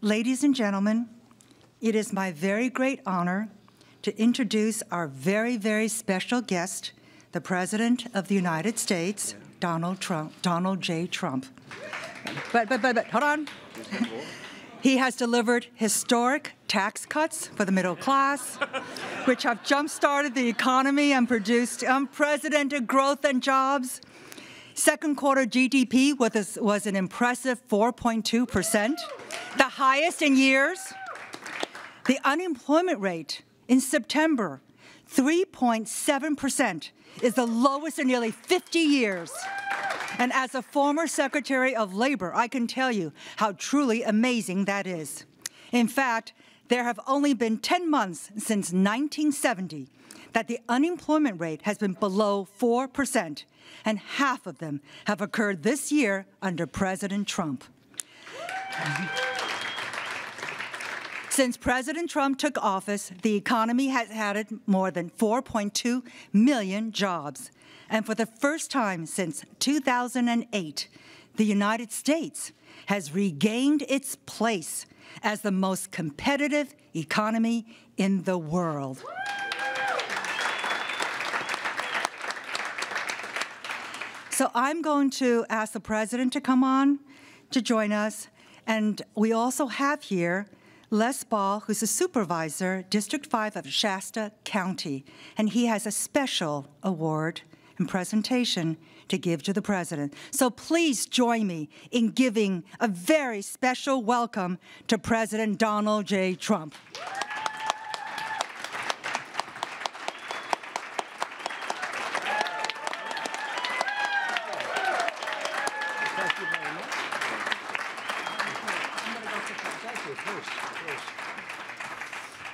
Ladies and gentlemen, it is my very great honor to introduce our very, very special guest, the President of the United States, Donald J. Trump. But hold on. He has delivered historic tax cuts for the middle class, which have jump-started the economy and produced unprecedented growth and jobs. Second quarter GDP was an impressive 4.2%, the highest in years. The unemployment rate in September, 3.7%, is the lowest in nearly 50 years. And as a former Secretary of Labor, I can tell you how truly amazing that is. In fact, there have only been 10 months since 1970 that the unemployment rate has been below 4%, and half of them have occurred this year under President Trump. Since President Trump took office, the economy has added more than 4.2 million jobs. And for the first time since 2008, the United States has regained its place as the most competitive economy in the world. So I'm going to ask the President to come on to join us. And we also have here Les Ball, who's a supervisor, District 5 of Shasta County, and he has a special award and presentation to give to the President. So please join me in giving a very special welcome to President Donald J. Trump.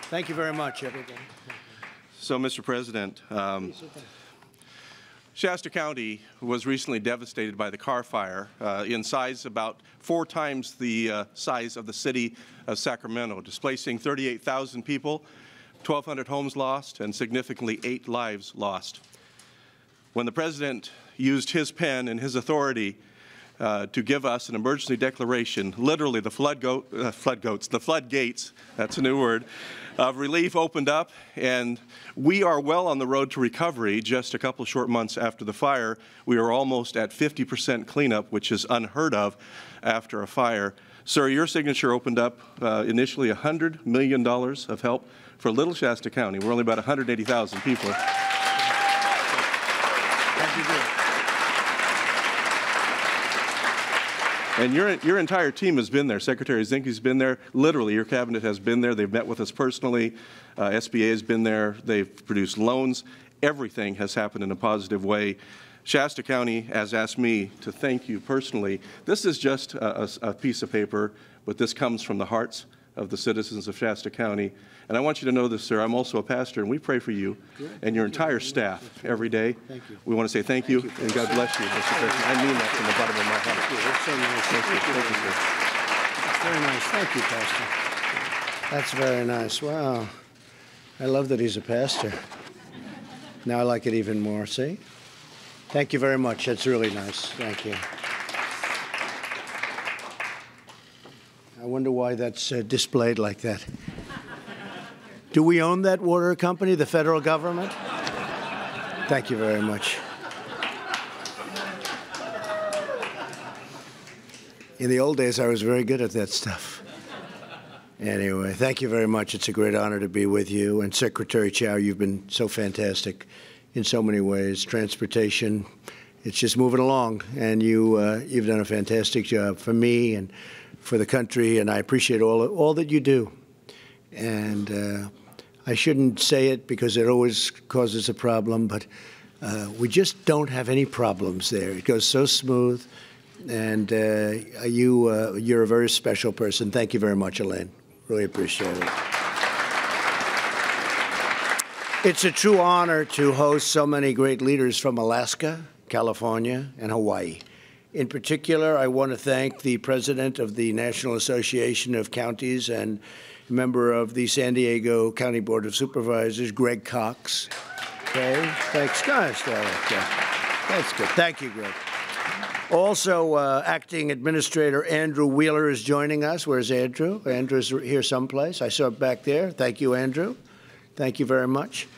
Thank you very much, everybody. So, Mr. President, Shasta County was recently devastated by the Carr Fire, in size about 4 times the size of the city of Sacramento, displacing 38,000 people, 1,200 homes lost, and significantly 8 lives lost. When the President used his pen and his authority to give us an emergency declaration, literally the floodgates, that's a new word, of relief opened up, and we are well on the road to recovery. Just a couple short months after the fire, we are almost at 50% cleanup, which is unheard of after a fire. Sir, your signature opened up initially $100 million of help for Little Shasta County. We're only about 180,000 people. Thank you, dear. And your entire team has been there. Secretary Zinke's been there. Literally, your cabinet has been there. They've met with us personally. SBA has been there. They've produced loans. Everything has happened in a positive way. Shasta County has asked me to thank you personally. This is just a piece of paper, but this comes from the hearts of the citizens of Shasta County. And I want you to know this, sir. I'm also a pastor, and we pray for you and your entire staff every day. Thank you. We want to say thank you, and God bless you, Mr. President. I mean that from the bottom of my heart. Thank you. That's so nice. Thank you, Pastor. That's very nice. Wow. I love that he's a pastor. Now I like it even more. See? Thank you very much. That's really nice. Thank you. I wonder why that's displayed like that. Do we own that water company, the federal government? Thank you very much. In the old days, I was very good at that stuff. Anyway, thank you very much. It's a great honor to be with you. And Secretary Chao, you've been so fantastic in so many ways. Transportation, it's just moving along. And you've done a fantastic job for me and for the country, and I appreciate all that you do. And I shouldn't say it because it always causes a problem, but we just don't have any problems there. It goes so smooth, and you're a very special person. Thank you very much, Elaine. Really appreciate it. It's a true honor to host so many great leaders from Alaska, California, and Hawaii. In particular, I want to thank the president of the National Association of Counties and member of the San Diego County Board of Supervisors, Greg Cox. Okay, thanks, guys. That's good. Thank you, Greg. Also, Acting Administrator Andrew Wheeler is joining us. Where's Andrew? Andrew's here someplace. I saw it back there. Thank you, Andrew. Thank you very much.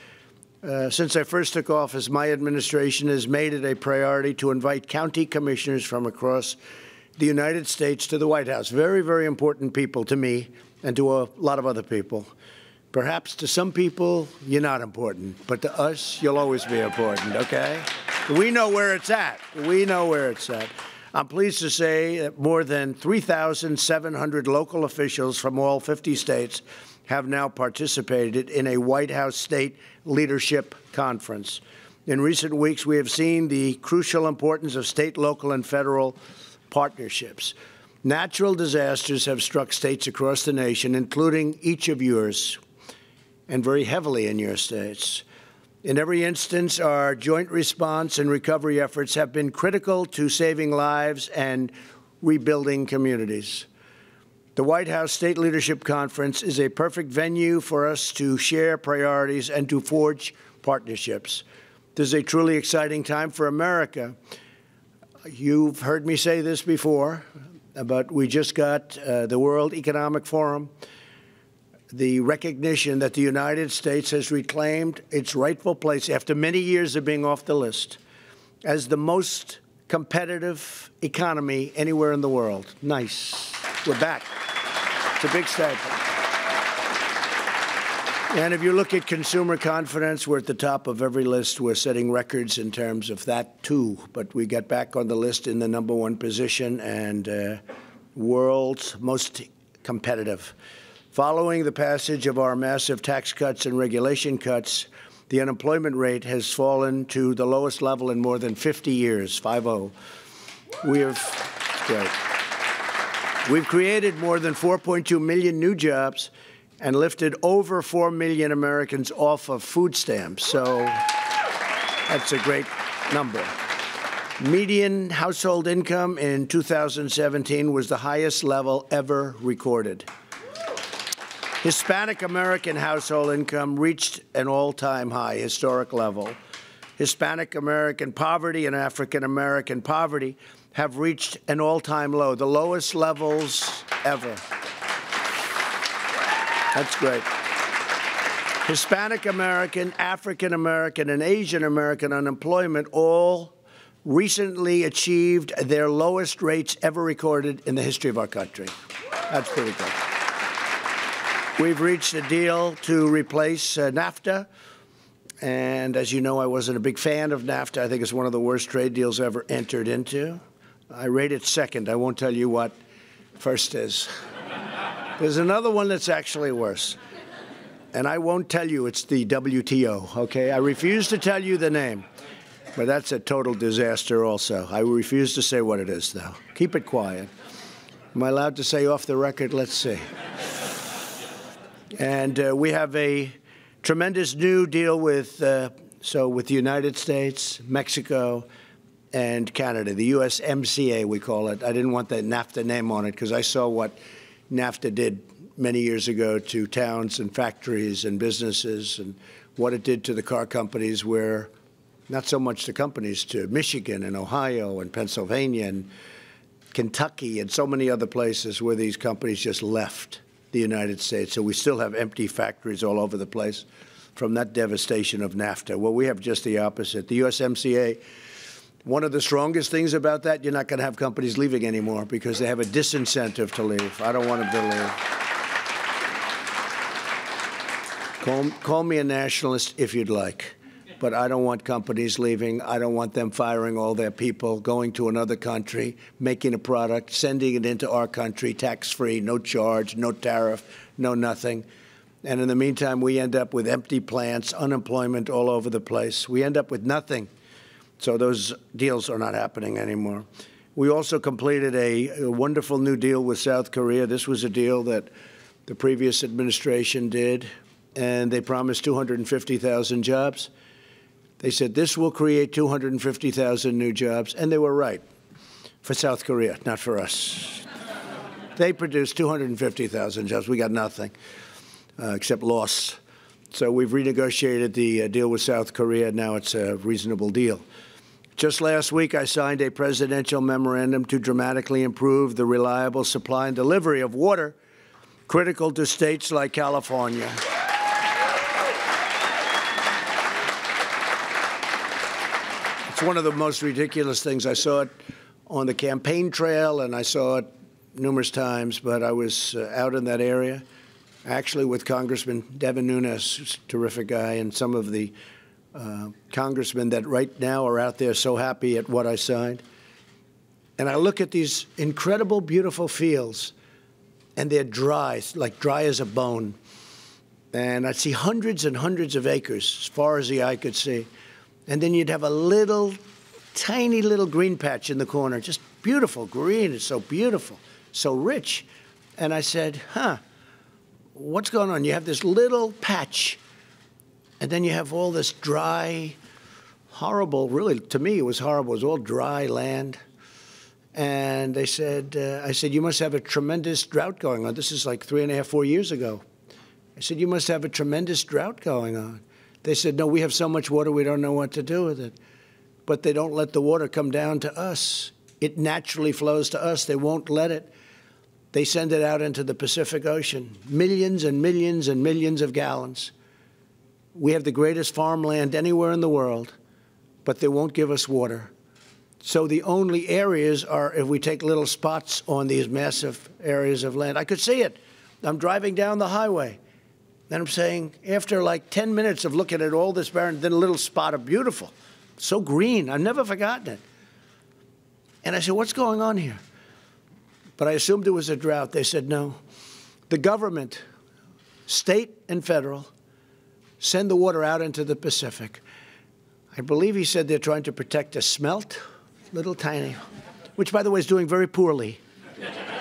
Since I first took office, my administration has made it a priority to invite county commissioners from across the United States to the White House. Very, very important people to me and to a lot of other people. Perhaps to some people, you're not important, but to us, you'll always be important, okay? We know where it's at. We know where it's at. I'm pleased to say that more than 3,700 local officials from all 50 states have now participated in a White House State Leadership Conference. In recent weeks, we have seen the crucial importance of state, local, and federal partnerships. Natural disasters have struck states across the nation, including each of yours, and very heavily in your states. In every instance, our joint response and recovery efforts have been critical to saving lives and rebuilding communities. The White House State Leadership Conference is a perfect venue for us to share priorities and to forge partnerships. This is a truly exciting time for America. You've heard me say this before, but we just got the World Economic Forum, the recognition that the United States has reclaimed its rightful place after many years of being off the list as the most competitive economy anywhere in the world. Nice. We're back. It's a big statement. And if you look at consumer confidence, we're at the top of every list. We're setting records in terms of that, too. But we get back on the list in the #1 position and world's most competitive. Following the passage of our massive tax cuts and regulation cuts, the unemployment rate has fallen to the lowest level in more than 50 years, 5-0. We've created more than 4.2 million new jobs and lifted over 4 million Americans off of food stamps. So that's a great number. Median household income in 2017 was the highest level ever recorded. Hispanic American household income reached an all-time high, historic level. Hispanic American poverty and African American poverty have reached an all-time low, the lowest levels ever. That's great. Hispanic American, African American, and Asian American unemployment all recently achieved their lowest rates ever recorded in the history of our country. That's pretty good. We've reached a deal to replace NAFTA. And as you know, I wasn't a big fan of NAFTA. I think it's one of the worst trade deals ever entered into. I rate it second. I won't tell you what first is. There's another one that's actually worse. And I won't tell you it's the WTO, okay? I refuse to tell you the name. But that's a total disaster also. I refuse to say what it is, though. Keep it quiet. Am I allowed to say off the record? Let's see. And we have a tremendous new deal with the United States, Mexico, and Canada, the USMCA, we call it. I didn't want the NAFTA name on it because I saw what NAFTA did many years ago to towns and factories and businesses and what it did to the car companies where, not so much the companies, to Michigan and Ohio and Pennsylvania and Kentucky and so many other places where these companies just left the United States. So we still have empty factories all over the place from that devastation of NAFTA. Well, we have just the opposite. The USMCA, one of the strongest things about that, you're not going to have companies leaving anymore because they have a disincentive to leave. I don't want them to leave. Call me a nationalist if you'd like. But I don't want companies leaving. I don't want them firing all their people, going to another country, making a product, sending it into our country, tax-free, no charge, no tariff, no nothing. And in the meantime, we end up with empty plants, unemployment all over the place. We end up with nothing. So those deals are not happening anymore. We also completed a wonderful new deal with South Korea. This was a deal that the previous administration did, and they promised 250,000 jobs. They said this will create 250,000 new jobs, and they were right, for South Korea, not for us. They produced 250,000 jobs. We got nothing except loss. So we've renegotiated the deal with South Korea. Now it's a reasonable deal. Just last week, I signed a presidential memorandum to dramatically improve the reliable supply and delivery of water critical to states like California. It's one of the most ridiculous things. I saw it on the campaign trail, and I saw it numerous times, but I was out in that area, actually with Congressman Devin Nunes, who's a terrific guy, and some of the congressmen that right now are out there so happy at what I signed. And I look at these incredible, beautiful fields, and they're dry, like dry as a bone. And I'd see hundreds and hundreds of acres as far as the eye could see. And then you'd have a little, tiny little green patch in the corner, just beautiful green. It's so beautiful, so rich. And I said, what's going on? You have this little patch, and then you have all this dry, horrible, really, to me, it was horrible. It was all dry land. And they said, I said, you must have a tremendous drought going on. This is like 3.5, 4 years ago. I said, you must have a tremendous drought going on. They said, no, we have so much water, we don't know what to do with it. But they don't let the water come down to us. It naturally flows to us. They won't let it. They send it out into the Pacific Ocean, millions and millions and millions of gallons. We have the greatest farmland anywhere in the world, but they won't give us water. So the only areas are if we take little spots on these massive areas of land. I could see it. I'm driving down the highway, and I'm saying, after like 10 minutes of looking at all this barren, then a little spot of beautiful, so green. I've never forgotten it. And I said, what's going on here? But I assumed it was a drought. They said, no. The government, state and federal, send the water out into the Pacific. I believe he said they're trying to protect a smelt, little tiny, which, by the way, is doing very poorly.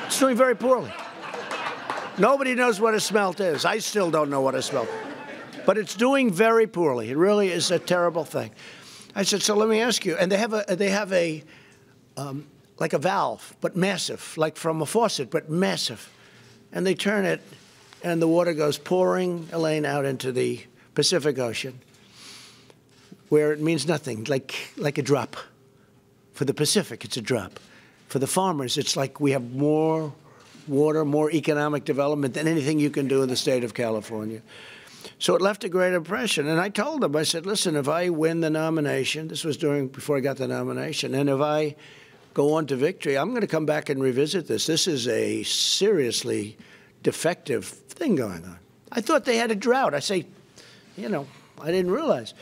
It's doing very poorly. Nobody knows what a smelt is. I still don't know what a smelt is. But it's doing very poorly. It really is a terrible thing. I said, so let me ask you. And they have a like a valve, but massive, like from a faucet, but massive. And they turn it, and the water goes pouring, Elaine, out into the Pacific Ocean, where it means nothing, like a drop. For the Pacific, it's a drop. For the farmers, it's like we have more water, more economic development than anything you can do in the state of California. So it left a great impression. And I told them, I said, listen, if I win the nomination, this was before I got the nomination, and if I go on to victory, I'm going to come back and revisit this. This is a seriously defective thing going on. I thought they had a drought. I say, you know, I didn't realize.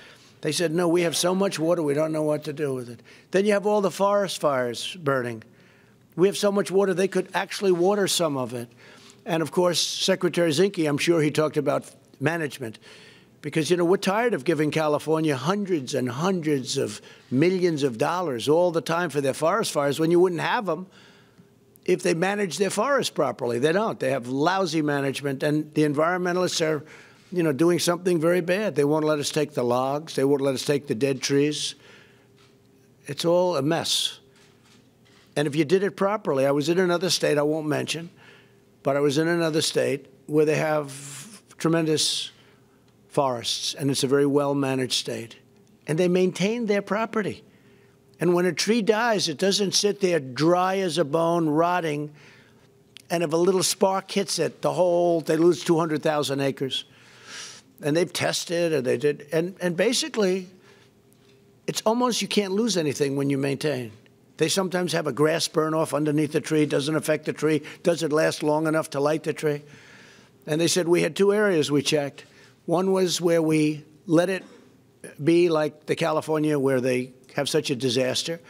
They said, no, we have so much water, we don't know what to do with it. Then you have all the forest fires burning. We have so much water, they could actually water some of it. And, of course, Secretary Zinke, I'm sure he talked about management. Because, you know, we're tired of giving California hundreds and hundreds of millions of dollars all the time for their forest fires when you wouldn't have them if they managed their forests properly. They don't. They have lousy management, and the environmentalists are, you know, doing something very bad. They won't let us take the logs. They won't let us take the dead trees. It's all a mess. And if you did it properly, I was in another state I won't mention, but I was in another state where they have tremendous forests, and it's a very well-managed state. And they maintain their property. And when a tree dies, it doesn't sit there dry as a bone, rotting, and if a little spark hits it, they lose 200,000 acres. And they've tested, and they did, and basically, it's almost you can't lose anything when you maintain. They sometimes have a grass burn off underneath the tree, doesn't affect the tree, doesn't last long enough to light the tree. And they said we had two areas we checked. One was where we let it be like the California where they have such a disaster,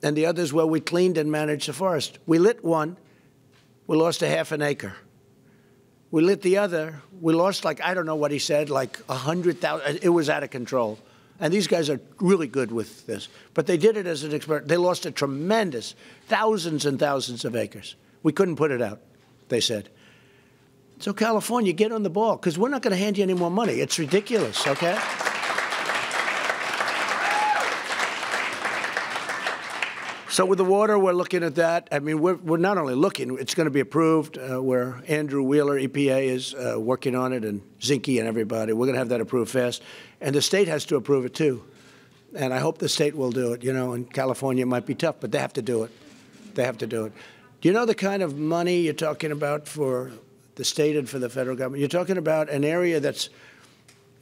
and the other is where we cleaned and managed the forest. We lit one, we lost a half an acre. We lit the other, we lost like, I don't know what he said, like 100,000, it was out of control. And these guys are really good with this. But they did it as an experiment. They lost a tremendous, thousands and thousands of acres. We couldn't put it out, they said. So California, get on the ball, because we're not going to hand you any more money. It's ridiculous, okay? So with the water, we're looking at that. I mean, we're not only looking, it's going to be approved, where Andrew Wheeler, EPA, is working on it, and Zinke and everybody. We're going to have that approved fast. And the state has to approve it, too. and I hope the state will do it. You know, in California it might be tough, but they have to do it. They have to do it. Do you know the kind of money you're talking about for the state and for the federal government? You're talking about an area that's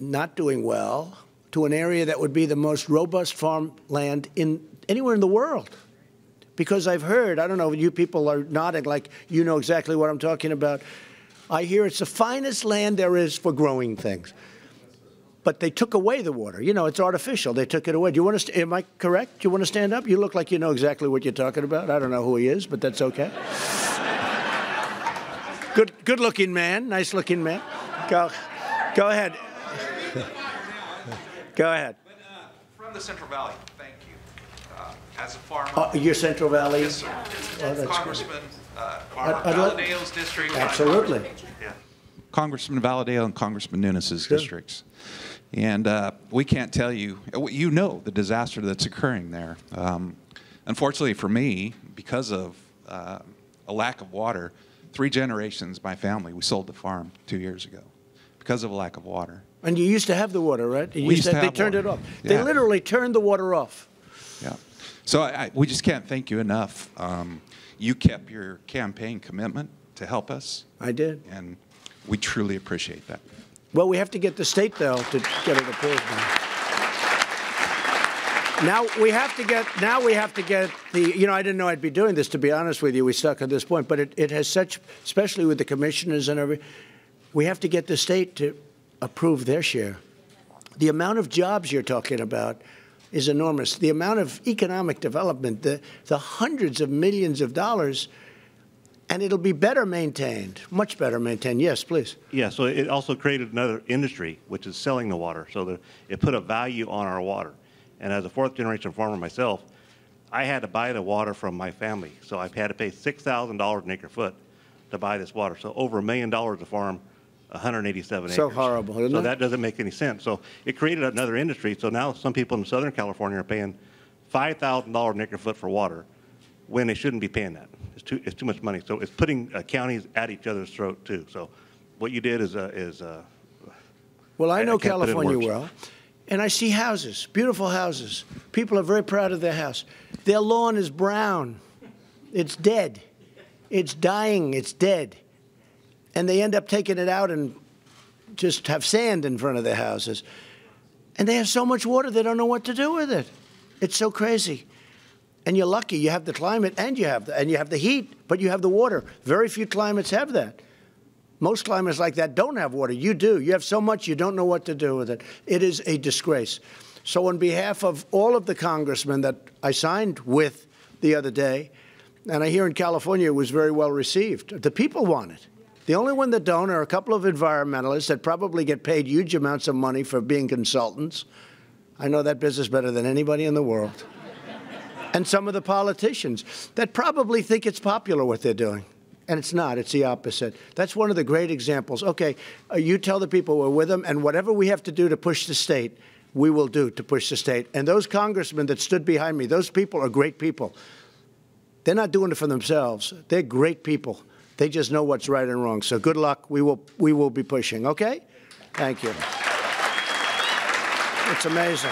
not doing well to an area that would be the most robust farmland anywhere in the world. Because I've heard, I don't know, you people are nodding like you know exactly what I'm talking about. I hear it's the finest land there is for growing things. But they took away the water. You know, it's artificial. They took it away. Do you want to? Am I correct? Do you want to stand up? You look like you know exactly what you're talking about. I don't know who he is, but that's okay. Good-looking man. Nice-looking man. Go ahead. Go ahead. From the Central Valley, thank you. As a farmer. You're Central Valley? Yes, sir. Oh, Congressman Valadeo's district. Absolutely. Yeah. Congressman Valadeo and Congressman Nunes's districts. And we can't tell you, you know the disaster that's occurring there. Unfortunately for me, because of a lack of water, 3 generations, my family, we sold the farm 2 years ago because of a lack of water. And you used to have the water, right? We used to have They turned water. it off. Yeah. They literally turned the water off. Yeah. So we just can't thank you enough. You kept your campaign commitment to help us. I did. And we truly appreciate that. Well, we have to get the state, though, to get it approved. Now we have to get the, you know, I didn't know I'd be doing this, to be honest with you. We stuck at this point, but it has such, especially with the commissioners and everything, we have to get the state to approve their share. The amount of jobs you're talking about is enormous. The amount of economic development, the hundreds of millions of dollars, and it'll be better maintained, much better maintained. Yes, please. Yeah, so it also created another industry, which is selling the water. So it put a value on our water. And as a 4th-generation farmer myself, I had to buy the water from my family. So I've had to pay $6,000 an acre foot to buy this water. So over $1 million a farm, 187 acres. So horrible, isn't it? So that doesn't make any sense. So it created another industry. So now some people in Southern California are paying $5,000 an acre foot for water when they shouldn't be paying that. It's too much money. So it's putting counties at each other's throat too. So what you did is well, I know can't put it in California words. well, and I see houses, beautiful houses. People are very proud of their house. Their lawn is brown. It's dead. It's dying. It's dead. And they end up taking it out and just have sand in front of their houses. And they have so much water, they don't know what to do with it. It's so crazy. And you're lucky. You have the climate and you have the heat, but you have the water. Very few climates have that. Most climates like that don't have water. You do. You have so much you don't know what to do with it. It is a disgrace. So on behalf of all of the congressmen that I signed with the other day, and I hear in California it was very well received, the people want it. The only one that don't are a couple of environmentalists that probably get paid huge amounts of money for being consultants. I know that business better than anybody in the world. And some of the politicians that probably think it's popular what they're doing. And it's not. It's the opposite. That's one of the great examples. Okay, you tell the people we're with them, and whatever we have to do to push the state, we will do to push the state. And those congressmen that stood behind me, those people are great people. They're not doing it for themselves. They're great people. They just know what's right and wrong. So good luck. We will be pushing. Okay? Thank you. It's amazing.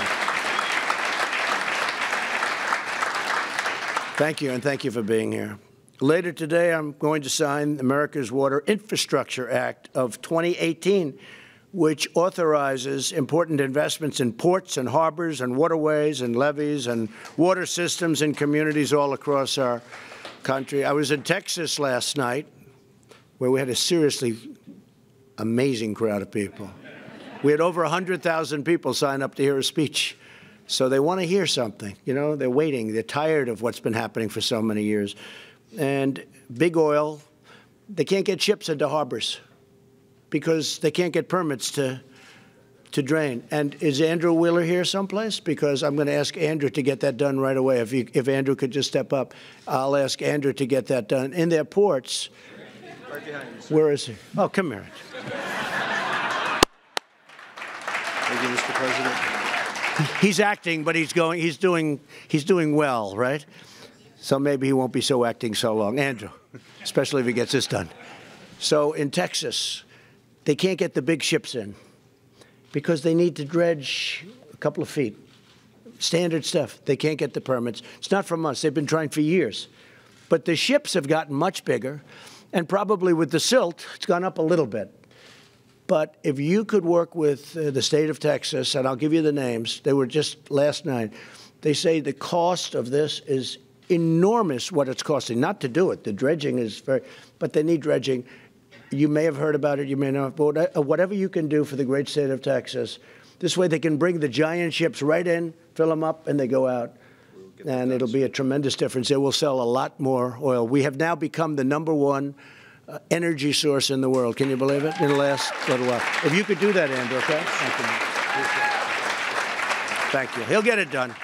Thank you, and thank you for being here. Later today, I'm going to sign America's Water Infrastructure Act of 2018, which authorizes important investments in ports and harbors and waterways and levees and water systems in communities all across our country. I was in Texas last night, where we had a seriously amazing crowd of people. We had over 100,000 people sign up to hear a speech. So they want to hear something. You know, they're waiting. They're tired of what's been happening for so many years. And big oil, they can't get ships into harbors because they can't get permits to drain. And is Andrew Wheeler here someplace? Because I'm going to ask Andrew to get that done right away. If Andrew could just step up, I'll ask Andrew to get that done. In their ports. Right behind you. Where is he? Oh, come here. Thank you, Mr. President. He's acting, but he's doing well, right? So maybe he won't be so acting so long. Andrew, especially if he gets this done. So in Texas, they can't get the big ships in because they need to dredge a couple of feet, Standard stuff. They can't get the permits. It's not from us. They've been trying for years. But the ships have gotten much bigger, and probably with the silt, it's gone up a little bit. But if you could work with the state of Texas, and I'll give you the names, they were just last night, they say the cost of this is enormous, what it's costing, not to do it. The dredging is very, but they need dredging. You may have heard about it, you may not, but whatever you can do for the great state of Texas, this way they can bring the giant ships right in, fill them up, and they go out. And it'll be a tremendous difference. They will sell a lot more oil. We have now become the #1 energy source in the world. Can you believe it? In the last little while. If you could do that, Andrew, okay? Thank you. He'll get it done.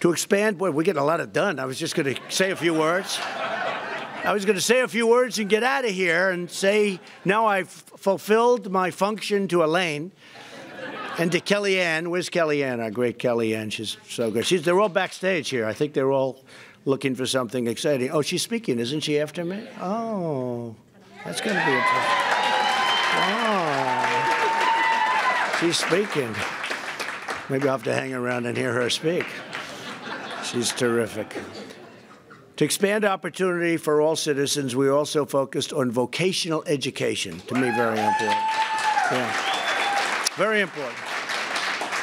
To expand, boy, we're getting a lot of done. I was just going to say a few words. I was going to say a few words and get out of here and say, now I've fulfilled my function to Elaine and to Kellyanne. Where's Kellyanne, our great Kellyanne? She's so good. They're all backstage here. I think they're all looking for something exciting. Oh, she's speaking, isn't she, after me? Oh, that's going to be interesting. Oh, she's speaking. Maybe I'll have to hang around and hear her speak. She's terrific. To expand opportunity for all citizens, we also focused on vocational education. To me, very important. Yeah. Very important.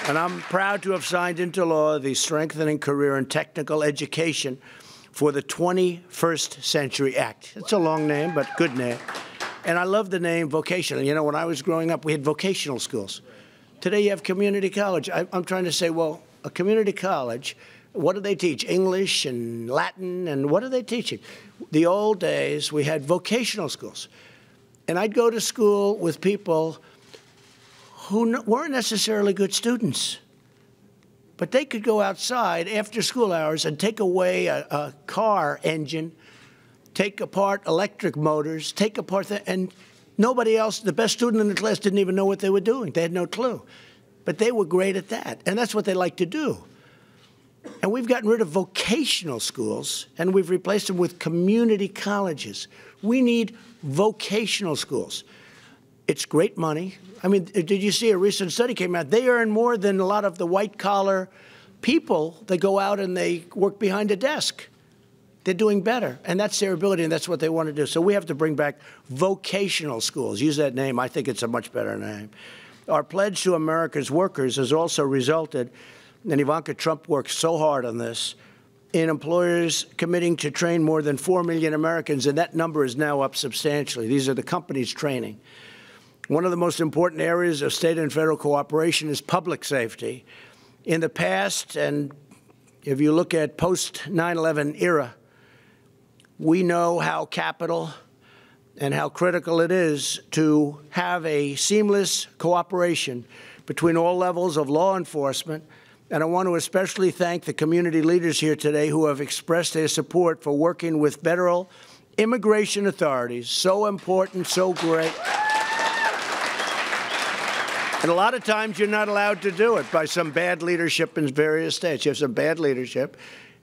And I'm proud to have signed into law the Strengthening Career and Technical Education for the 21st Century Act. It's a long name, but good name. And I love the name vocational. You know, when I was growing up, we had vocational schools. Today you have community college. I'm trying to say, well, a community college, what do they teach? English and Latin, and what are they teaching? The old days, we had vocational schools. And I'd go to school with people who weren't necessarily good students. But they could go outside after school hours and take away a car engine, take apart electric motors, take apart and nobody else, the best student in the class, didn't even know what they were doing. They had no clue. But they were great at that, and that's what they like to do. And we've gotten rid of vocational schools, and we've replaced them with community colleges. We need vocational schools. It's great money. I mean, did you see a recent study came out? They earn more than a lot of the white-collar people that go out and they work behind a desk. They're doing better, and that's their ability, and that's what they want to do. So we have to bring back vocational schools. Use that name. I think it's a much better name. Our pledge to America's workers has also resulted, and Ivanka Trump worked so hard on this, in employers committing to train more than 4 million Americans, and that number is now up substantially. These are the companies training. One of the most important areas of state and federal cooperation is public safety. In the past, and if you look at post-9/11 era, we know how capital and how critical it is to have a seamless cooperation between all levels of law enforcement. And I want to especially thank the community leaders here today who have expressed their support for working with federal immigration authorities. So important, so great. And a lot of times you're not allowed to do it by some bad leadership in various states. You have some bad leadership,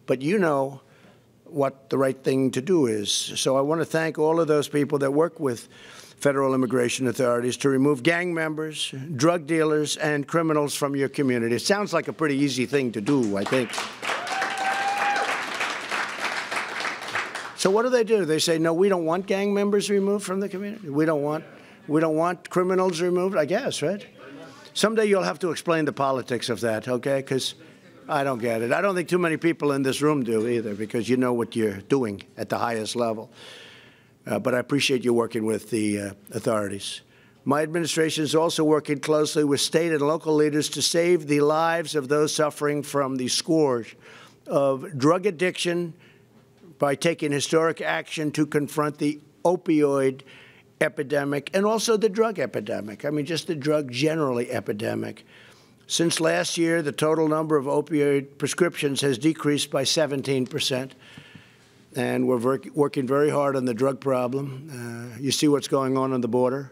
but you know what the right thing to do is. So I want to thank all of those people that work with federal immigration authorities to remove gang members, drug dealers, and criminals from your community. It sounds like a pretty easy thing to do, I think. So what do? They say, no, we don't want gang members removed from the community. We don't want criminals removed, I guess, right? Someday you'll have to explain the politics of that, okay? Because I don't get it. I don't think too many people in this room do either, because you know what you're doing at the highest level. But I appreciate you working with the authorities. My administration is also working closely with state and local leaders to save the lives of those suffering from the scourge of drug addiction by taking historic action to confront the opioid epidemic and also the drug epidemic. I mean, just the drug generally epidemic. Since last year, the total number of opioid prescriptions has decreased by 17%. And we're working very hard on the drug problem. You see what's going on the border.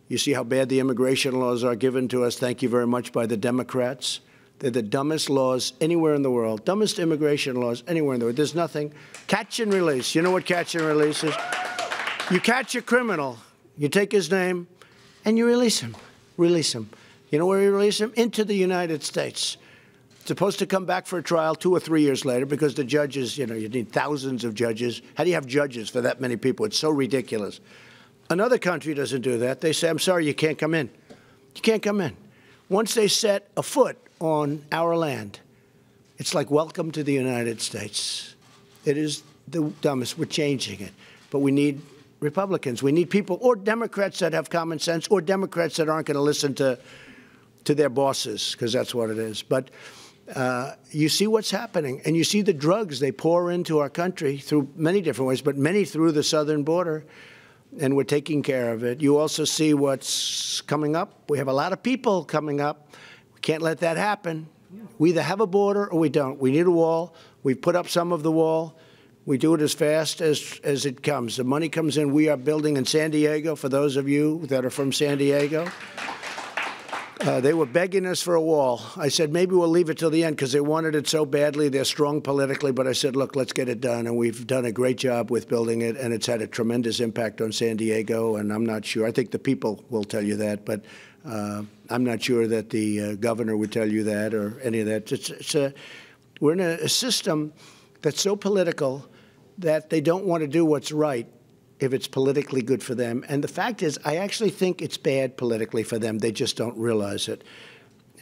You see how bad the immigration laws are given to us, thank you very much, by the Democrats. They're the dumbest laws anywhere in the world, dumbest immigration laws anywhere in the world. There's nothing. Catch and release. You know what catch and release is? You catch a criminal, you take his name, and you release him. Release him. You know where you release him? Into the United States. supposed to come back for a trial 2 or 3 years later because the judges, you need thousands of judges. How do you have judges for that many people? It's so ridiculous. Another country doesn't do that. They say, I'm sorry, you can't come in. You can't come in. Once they set a foot on our land, it's like, welcome to the United States. It is the dumbest. We're changing it. But we need Republicans. We need people, or Democrats that have common sense, or Democrats that aren't going to listen to their bosses, because that's what it is. But you see what's happening, and you see the drugs they pour into our country through many different ways, but many through the southern border, and we're taking care of it. You also see what's coming up. We have a lot of people coming up. We can't let that happen. We either have a border or we don't. We need a wall. We've put up some of the wall. We do it as fast as it comes. The money comes in. We are building in San Diego, for those of you that are from San Diego. They were begging us for a wall. I said, maybe we'll leave it till the end because they wanted it so badly. They're strong politically. But I said, look, let's get it done. And we've done a great job with building it. And it's had a tremendous impact on San Diego. And I'm not sure. I think the people will tell you that. But I'm not sure that the governor would tell you that or any of that. We're in a system that's so political that they don't want to do what's right if it's politically good for them. And the fact is, I actually think it's bad politically for them. They just don't realize it.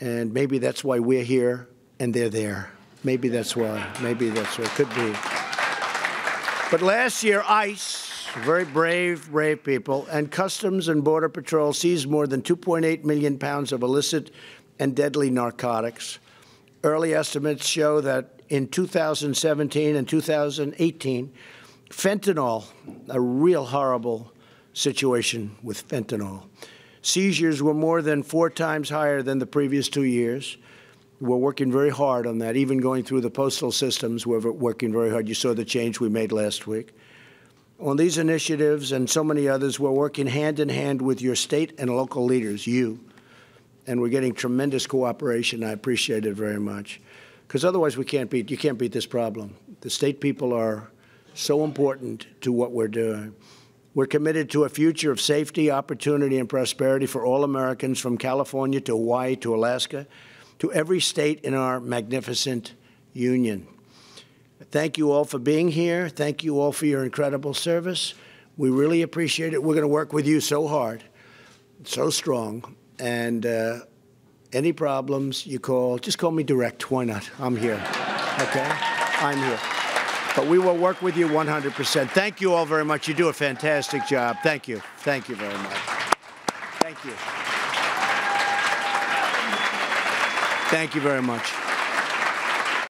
And maybe that's why we're here and they're there. Maybe that's why. Maybe that's what it could be. But last year, ICE, very brave people, and Customs and Border Patrol seized more than 2.8 million pounds of illicit and deadly narcotics. Early estimates show that in 2017 and 2018, fentanyl, a real horrible situation with fentanyl. Seizures were more than 4 times higher than the previous 2 years. We're working very hard on that. Even going through the postal systems, we're working very hard. You saw the change we made last week. On these initiatives and so many others, we're working hand in hand with your state and local leaders, you, and we're getting tremendous cooperation. I appreciate it very much. Because otherwise you can't beat this problem. The state people are so important to what we're doing. We're committed to a future of safety, opportunity, and prosperity for all Americans, from California to Hawaii to Alaska, to every state in our magnificent union. Thank you all for being here. Thank you all for your incredible service. We really appreciate it. We're going to work with you so hard, so strong. And any problems, you call. Just call me direct. Why not? I'm here. Okay? I'm here. But we will work with you 100%. Thank you all very much. You do a fantastic job. Thank you. Thank you very much. Thank you. Thank you very much.